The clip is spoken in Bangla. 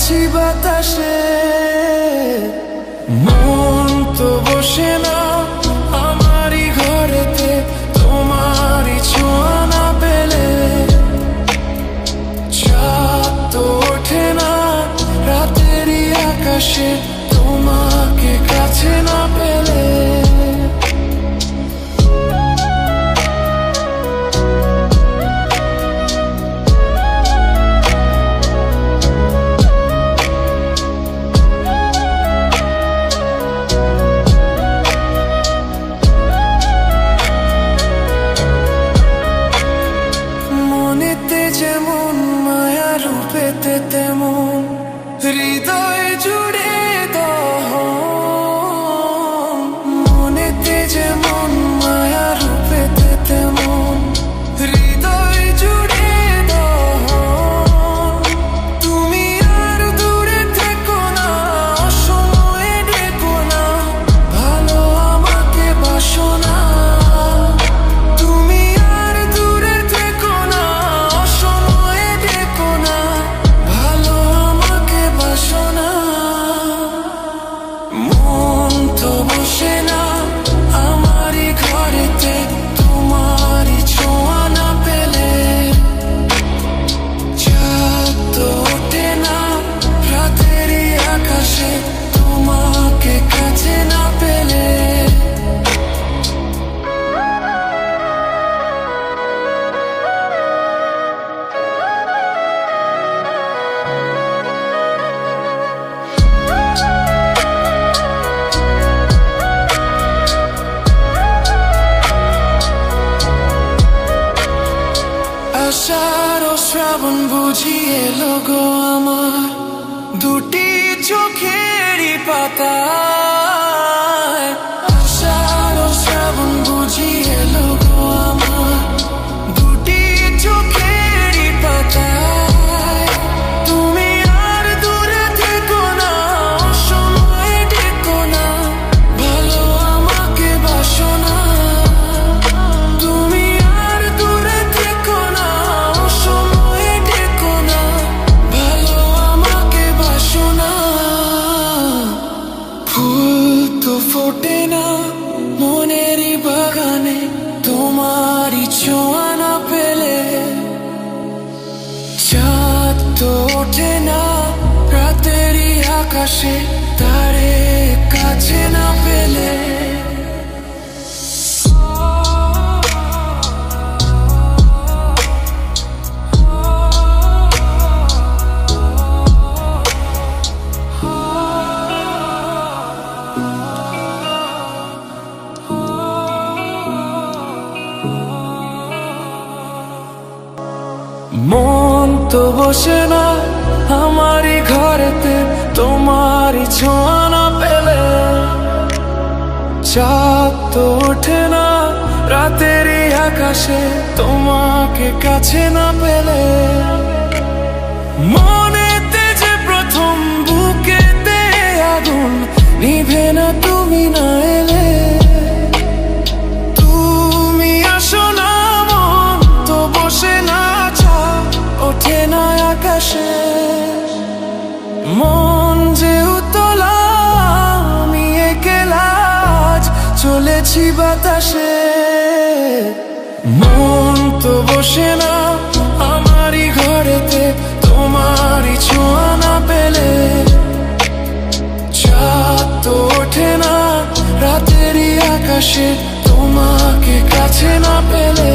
চলেছি বাতাসে। মন তো বসে না আমারই ঘরেতে, তোমারই ছোঁয়া না পেলে। চাঁদ তো ওঠে না রাতেরই আকাশে, তোমাকে কাছে না পেলে। মনেতে যেমন মায়া, রূপেতে তেমন হৃদয় জুড়ে দহন। মনেতে যেমন মায়া, রূপেতে তেমন হৃদয় জুড়ে দহন। তুমি আর দূরে থেকো না, অসময়ে ডেকো না, ভালো আমাকে বাসো না। তুমি আর দূরে থেকো না, অসময়ে ডেকো না, ভালো আমাকে বাসো না। মন তো বসে না আমারই ঘরেতে, তোমারই ছোঁয়া না পেলে। চাঁদ তো ওঠে না রাতেরই আকাশে, তোমাকে কাছে না পেলে। আষাঢ় ও শ্রাবণ বুঝি এলো গো আমার, দুটি চোখেরই পাতায়। আষাঢ় ও শ্রাবণ বুঝি এলো গো আমার, দুটি চোখেরই পাতায়। তুমি আর দূরে থেকো না, অসময়ে ডেকো না, ভালো আমাকে বাসো না। তুমি আর দূরে থেকো না, অসময়ে ডেকো না, ভালো আমাকে বাসো না। ফুল তো ফোটে না মনেরই বাগানে, তোমারই ছোঁয়া না পেলে। চাঁদ তো ওঠে না রাতেরই আকাশে, তারে কাছে না পেলে। মন তো বসে না আমারই ঘরেতে, তোমারই ছোঁয়া না পেলে। চাঁদ তো ওঠে না রাতেরই আকাশে, তোমাকে কাছে না পেলে। মনেতে যে প্রথম বুকেতে আগুন, নিভে না তুমি না এলে। তুমি আসো না, মন তো বসে না, ওঠে না আকাশে। মন যে উতলা, আমি একলা আজ চলেছি বাতাসে। মন তো বসে না আমারই ঘরেতে, তোমারই ছোঁয়া না পেলে। চাঁদ তো ওঠে না রাতেরই আকাশে, তোমাকে কাছে না পেলে।